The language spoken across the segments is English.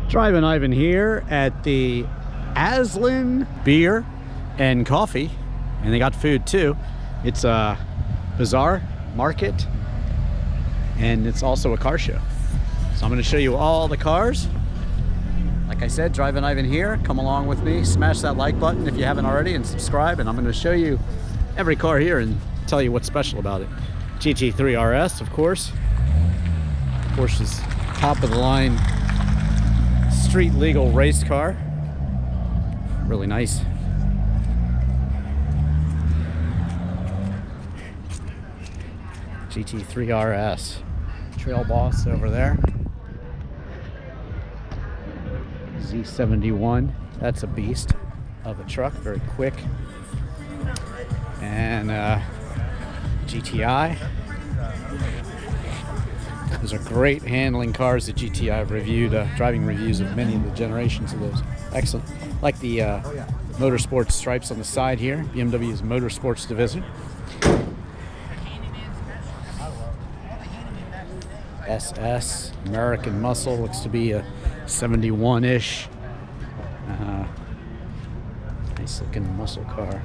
Drivin Ivan here at the Aslin Beer and Coffee, and they got food too. It's a Bazaar market, and it's also a car show. So I'm going to show you all the cars. Like I said, Drivin Ivan here. Come along with me. Smash that like button if you haven't already, and subscribe. And I'm going to show you every car here and tell you what's special about it. GT3 RS, of course. Porsche's top of the line street legal race car. Really nice. GT3 RS. Trail Boss over there. Z71. That's a beast of a truck. Very quick. And GTI. Those are great handling cars. The GTI, I've reviewed driving reviews of many of the generations of those. Excellent. Like the motorsports stripes on the side here. BMW's motorsports division. SS American Muscle, looks to be a 71-ish. Nice looking muscle car.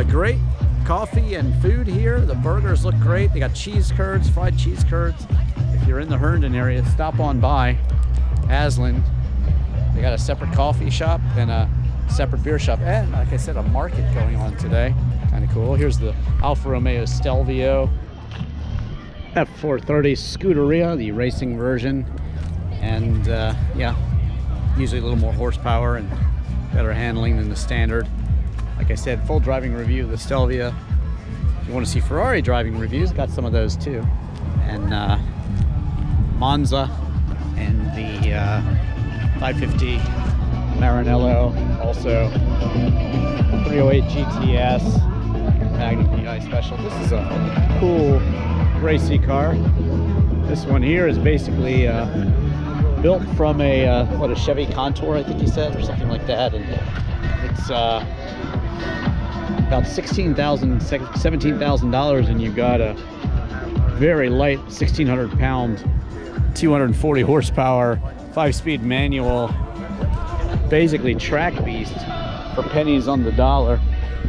Great coffee and food here. The burgers look great. They got cheese curds, fried cheese curds. If you're in the Herndon area, stop on by Aslin. They got a separate coffee shop and a separate beer shop, and like I said, a market going on today. Kind of cool. Here's the Alfa Romeo Stelvio F430 Scuderia, the racing version, and yeah, usually a little more horsepower and better handling than the standard. Like I said, full driving review of the Stelvio. If you want to see Ferrari driving reviews, got some of those too. And Monza and the 550 Maranello, also 308 GTS Magnum PI Special. This is a cool racy car. This one here is basically built from a what, a Chevy Contour, I think he said, or something like that, and it's about $17,000, and you got a very light 1,600-pound, 240 horsepower, 5-speed manual, basically track beast for pennies on the dollar.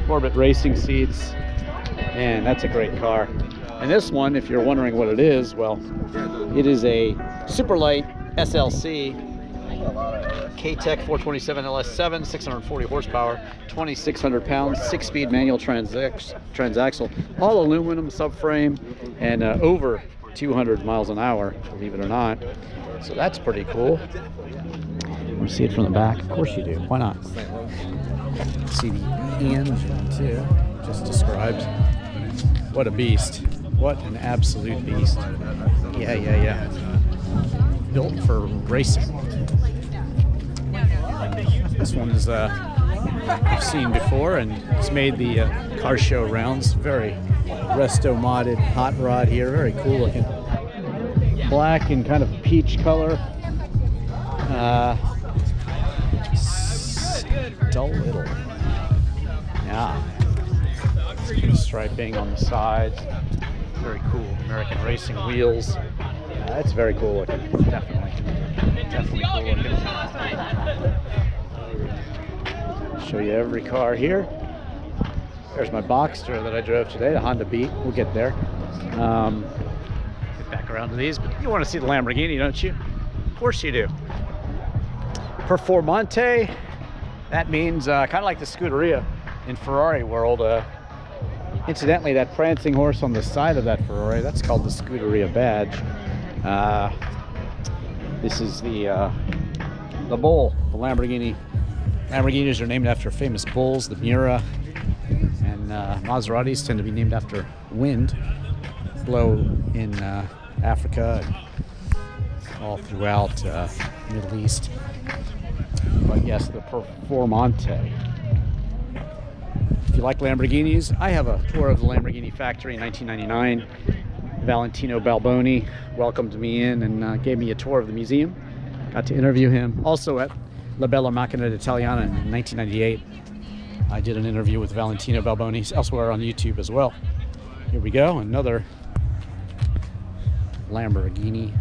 Corvette racing seats, and that's a great car. And this one, if you're wondering what it is, well, it is a super light SLC K-Tech 427 LS7, 640 horsepower, 2,600 pounds, 6-speed manual transaxle, all aluminum subframe, and over 200 miles an hour, believe it or not. So that's pretty cool. You see it from the back? Of course you do. Why not? See the engine too, just described. What a beast. What an absolute beast. Yeah. Built for racing. This one is I've seen before, and it's made the car show rounds. Very resto modded hot rod here. Very cool looking. Black and kind of peach color. Dull little. Yeah. Striping on the sides. Very cool. American racing wheels. It's very cool looking. Definitely cool looking. Show you every car here. There's my Boxster that I drove today, the Honda Beat. We'll get there. Get back around to these, but you want to see the Lamborghini, don't you? Of course you do. Performante. That means kind of like the Scuderia in Ferrari world. Incidentally, that prancing horse on the side of that Ferrari, that's called the Scuderia badge. This is the bull, the Lamborghini. Lamborghinis are named after famous bulls, the Miura, and Maseratis tend to be named after wind, blow in Africa and all throughout Middle East. But yes, the Performante. If you like Lamborghinis, I have a tour of the Lamborghini factory in 1999. Valentino Balboni welcomed me in and gave me a tour of the museum. Got to interview him. Also at La Bella Macchina d'Italiana in 1998, I did an interview with Valentino Balboni, elsewhere on YouTube as well. Here we go, another Lamborghini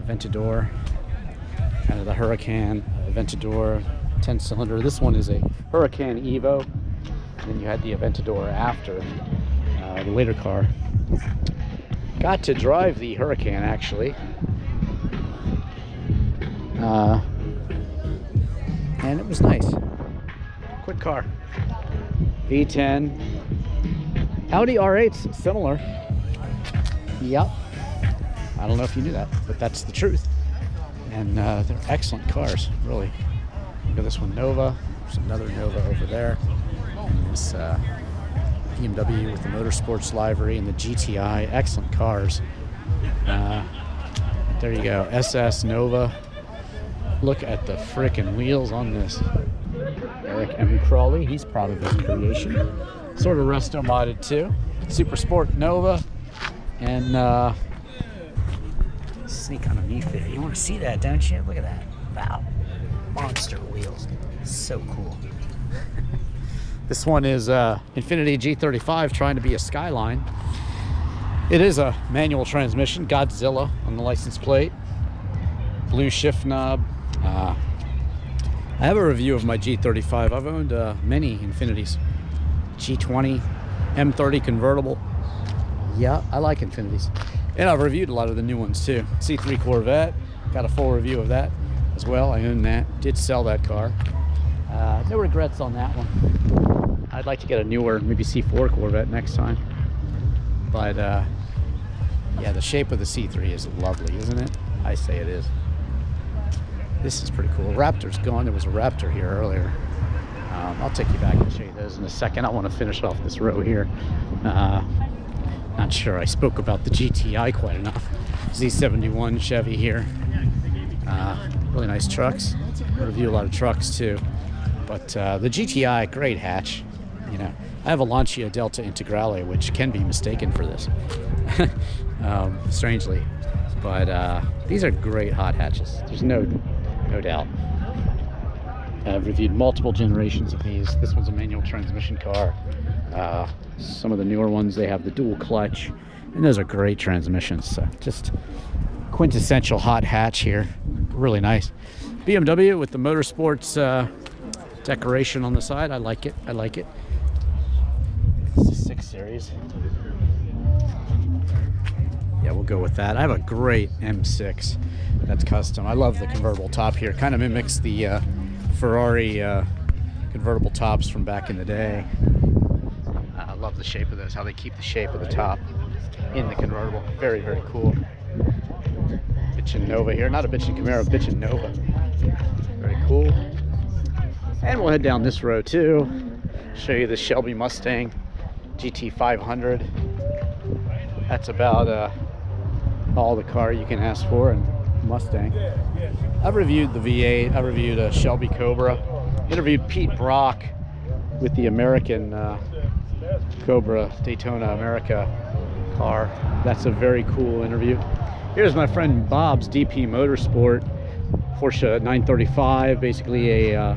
Aventador, kind of the Huracan Aventador 10-cylinder. This one is a Huracan Evo, and then you had the Aventador after, the later car. Got to drive the Huracan actually, and it was nice. Quick car. V10. Audi R8's similar. Yep. I don't know if you knew that, but that's the truth. And they're excellent cars, really. Look at this one, Nova. There's another Nova over there. And this BMW with the Motorsports livery and the GTI. Excellent cars. There you go, SS Nova. Look at the frickin' wheels on this. Eric M. Crawley, he's proud of his creation. Sort of resto modded too. Super Sport Nova. And sneak underneath there. You want to see that, don't you? Look at that. Wow. Monster wheels. So cool. This one is Infiniti G35 trying to be a Skyline. It is a manual transmission. Godzilla on the license plate. Blue shift knob. I have a review of my G35. I've owned many Infinitis. G20, M30 convertible. Yeah, I like Infinitis. And I've reviewed a lot of the new ones too. C3 Corvette, got a full review of that as well. I own that, did sell that car. No regrets on that one. I'd like to get a newer, maybe C4 Corvette next time. But yeah, the shape of the C3 is lovely, isn't it? I say it is. This is pretty cool. Raptor's gone. There was a Raptor here earlier. I'll take you back and show you those in a second. I want to finish off this row here. Not sure I spoke about the GTI quite enough. Z71 Chevy here. Really nice trucks. I review a lot of trucks too. But the GTI, great hatch. You know, I have a Lancia Delta Integrale, which can be mistaken for this. strangely. But these are great hot hatches. There's no doubt. I've reviewed multiple generations of these. This one's a manual transmission car. Some of the newer ones, they have the dual clutch, and those are great transmissions. So just quintessential hot hatch here. Really nice. BMW with the motorsports decoration on the side. I like it. I like it. It's a 6 Series. Yeah, we'll go with that. I have a great M6 that's custom. I love the convertible top here. Kind of mimics the Ferrari convertible tops from back in the day. I love the shape of those, how they keep the shape of the top in the convertible. Very, very cool. Bitchin' Nova here. Not a Bitchin' Camaro, Bitchin' Nova. Very cool. And we'll head down this road too. Show you the Shelby Mustang GT500. That's about all the car you can ask for in Mustang. I've reviewed the V8. I reviewed a Shelby Cobra. Interviewed Pete Brock with the American Cobra Daytona America car. That's a very cool interview. Here's my friend Bob's DP Motorsport Porsche 935, basically a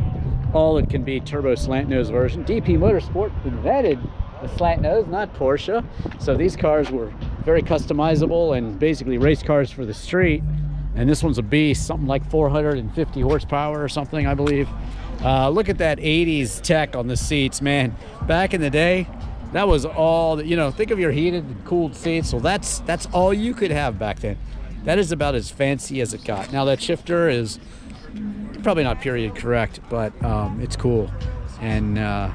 all it can be turbo slant nose version. DP Motorsport invented the slant nose, not Porsche. So these cars were very customizable and basically race cars for the street. And this one's a beast, something like 450 horsepower or something, I believe. Look at that 80s tech on the seats, man. Back in the day, that was all, you know, think of your heated and cooled seats. So that's all you could have back then. That is about as fancy as it got. Now that shifter is probably not period correct, but it's cool. And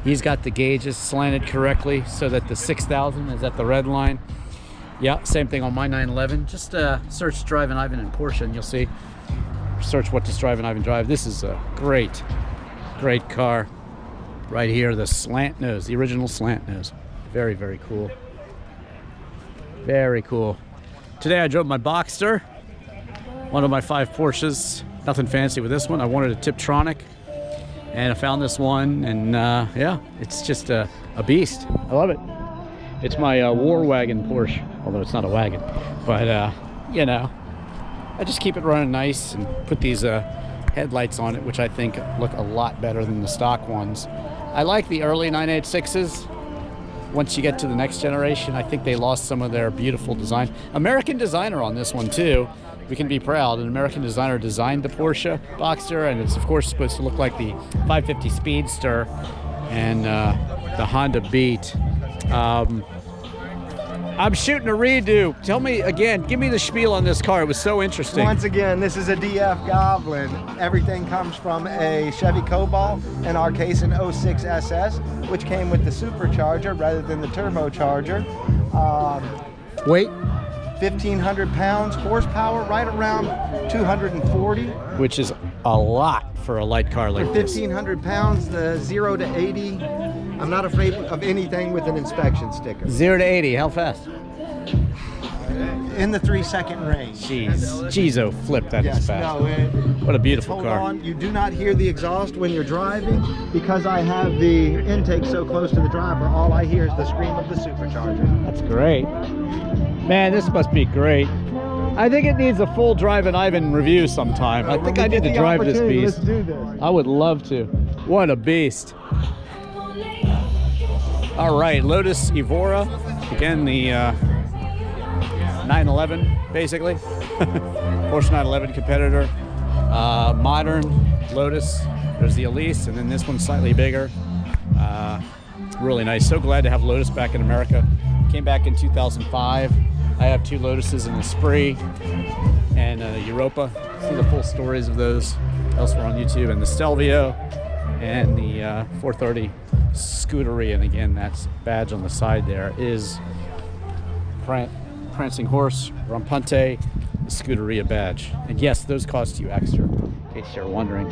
he's got the gauges slanted correctly so that the 6000 is at the red line. Yeah, same thing on my 911. Just search Drivin Ivan and Porsche and you'll see. Search what does Drivin Ivan drive. This is a great car right here. The slant nose, the original slant nose. Very, very cool. Very cool. Today I drove my Boxster, one of my 5 Porsches. Nothing fancy with this one. I wanted a Tiptronic, and I found this one, and yeah, it's just a beast. I love it. It's my war wagon Porsche, although it's not a wagon, but you know, I just keep it running nice and put these headlights on it, which I think look a lot better than the stock ones. I like the early 986s. Once you get to the next generation, I think they lost some of their beautiful design. American designer on this one too. We can be proud. An American designer designed the Porsche Boxster, and it's of course supposed to look like the 550 Speedster and the Honda Beat. I'm shooting a redo. Tell me again, give me the spiel on this car. It was so interesting. Once again, this is a DF Goblin. Everything comes from a Chevy Cobalt, in our case an 06 SS, which came with the supercharger rather than the turbocharger. Weight? 1,500 pounds, horsepower right around 240. Which is a lot for a light car like for this. 1,500 pounds, the 0 to 80, I'm not afraid of anything with an inspection sticker. 0 to 80, how fast? In the 3-second range. Jeez, oh, flip, that is fast. No, what a beautiful car. Hold on, you do not hear the exhaust when you're driving because I have the intake so close to the driver. All I hear is the scream of the supercharger. That's great. Man, this must be great. I think it needs a full Drivin Ivan review sometime. I think I need to drive this beast. Let's do this. I would love to. What a beast. All right, Lotus Evora. Again, the 911, basically. Porsche 911 competitor. Modern Lotus. There's the Elise, and then this one's slightly bigger. Really nice. So glad to have Lotus back in America. Came back in 2005. I have 2 Lotuses, an Esprit and a Europa. See the full stories of those elsewhere on YouTube. And the Stelvio and the 430 Scuderia. And again, that's badge on the side there is Prancing Horse, Rampante, the Scuderia badge. And yes, those cost you extra, in case you're wondering.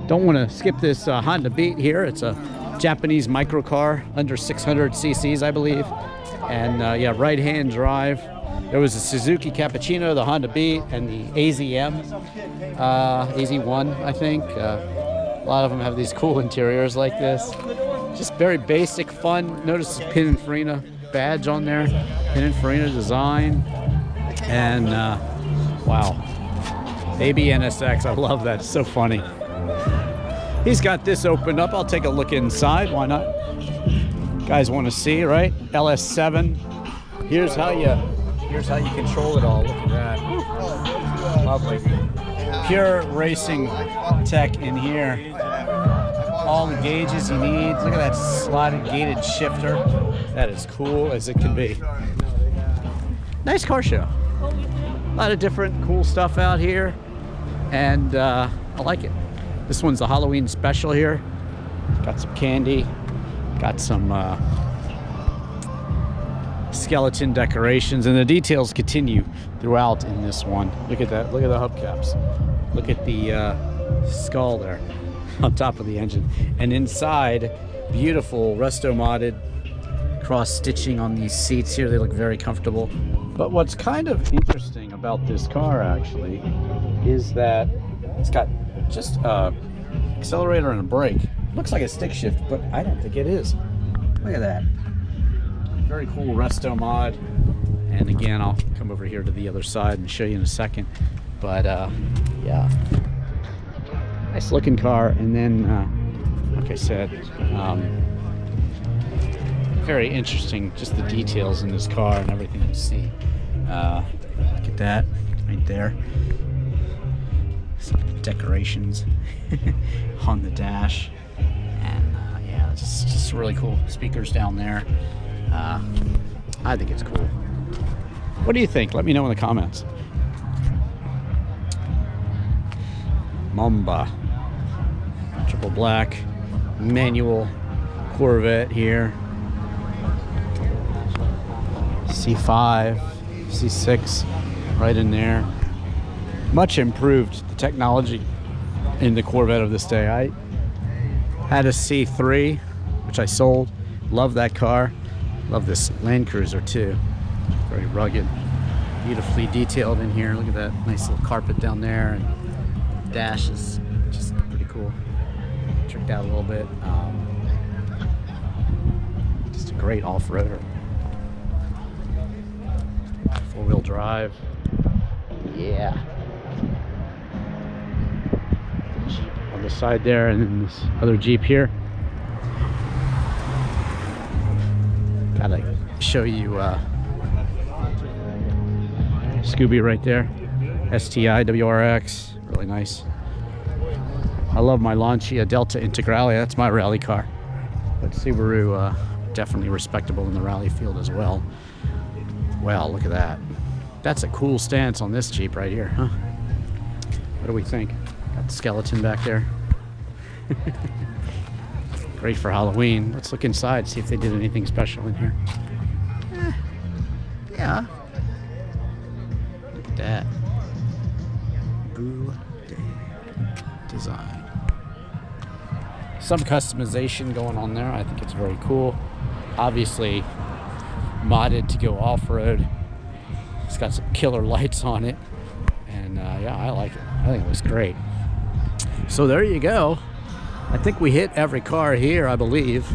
Don't want to skip this Honda Beat here. It's a Japanese microcar, under 600 cc's, I believe. And yeah, right-hand drive. There was a Suzuki Cappuccino, the Honda Beat, and the AZM, AZ1, I think. A lot of them have these cool interiors like this. Just very basic, fun. Notice the Pininfarina badge on there, Pininfarina design, and wow, baby NSX. I love that. It's so funny. He's got this opened up. I'll take a look inside. Why not? Guys want to see, right? LS7. Here's how you control it all. Look at that. Lovely. Pure racing tech in here. All the gauges you need. Look at that slotted gated shifter. That is cool as it can be. Nice car show. A lot of different cool stuff out here, and I like it. This one's the Halloween special here. Got some candy. Got some skeleton decorations, and the details continue throughout in this one. Look at that. Look at the hubcaps. Look at the skull there on top of the engine. And inside, beautiful resto modded cross stitching on these seats here. They look very comfortable. But what's kind of interesting about this car actually is that it's got just a accelerator and a brake. Looks like a stick shift, but I don't think it is. Look at that. Very cool resto mod. And again, I'll come over here to the other side and show you in a second. But yeah, nice looking car. And then, like I said, very interesting, just the details in this car and everything you see. Look at that right there. Some decorations on the dash. And yeah, it's just really cool. Speakers down there. I think it's cool. What do you think? Let me know in the comments. Mamba. Triple black. Manual Corvette here. C5, C6 right in there. Much improved, the technology in the Corvette of this day. I had a C3, which I sold. Love that car. Love this Land Cruiser too. Very rugged, beautifully detailed in here. Look at that nice little carpet down there, and the dash is just pretty cool. Tricked out a little bit. Just a great off-roader. Four-wheel drive. Yeah. The Jeep on the side there, and then this other Jeep here. Gotta show you Scooby right there. STI WRX, really nice. I love my Lancia Delta Integrale. That's my rally car. But Subaru definitely respectable in the rally field as well. Wow, look at that. That's a cool stance on this Jeep right here, huh? What do we think? Got the skeleton back there. Great for Halloween. Let's look inside, see if they did anything special in here. Yeah. Look at that. Boo design. Some customization going on there. I think it's very cool. Obviously modded to go off-road. It's got some killer lights on it. And yeah, I like it. I think it looks great. So there you go. I think we hit every car here, I believe.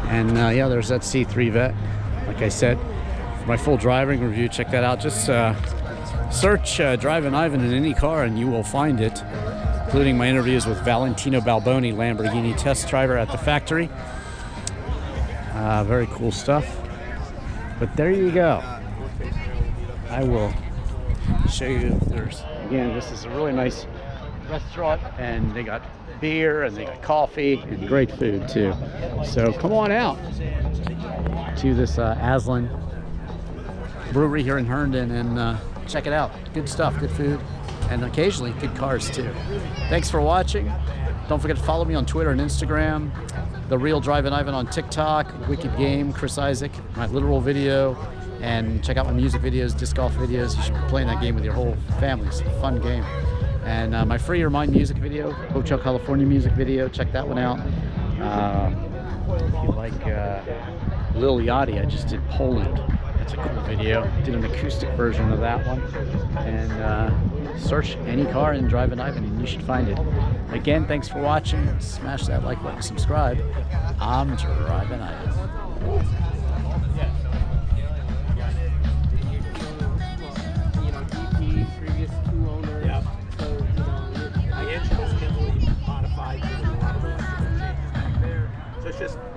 And yeah, there's that C3 Vet. Like I said, for my full driving review, check that out. Just search Drivin Ivan in any car and you will find it, including my interviews with Valentino Balboni, Lamborghini test driver at the factory. Very cool stuff. But there you go. I will show you. There's, again, this is a really nice restaurant, and they got beer and they got coffee and great food too. So come on out to this Aslin brewery here in Herndon and check it out. Good stuff, good food, and occasionally good cars too. Thanks for watching. Don't forget to follow me on Twitter and Instagram. The Real Drivin Ivan on TikTok. Wicked Game, Chris Isaac, my literal video. And check out my music videos, disc golf videos. You should be playing that game with your whole family. It's a fun game. And my Free Your Mind music video, Hotel California music video, check that one out. If you like Lil Yachty, I just did Poland. That's a cool video. Did an acoustic version of that one. And search any car in Drivin Ivan and you should find it. Again, thanks for watching. Smash that like button, subscribe. I'm Drivin Ivan. it's just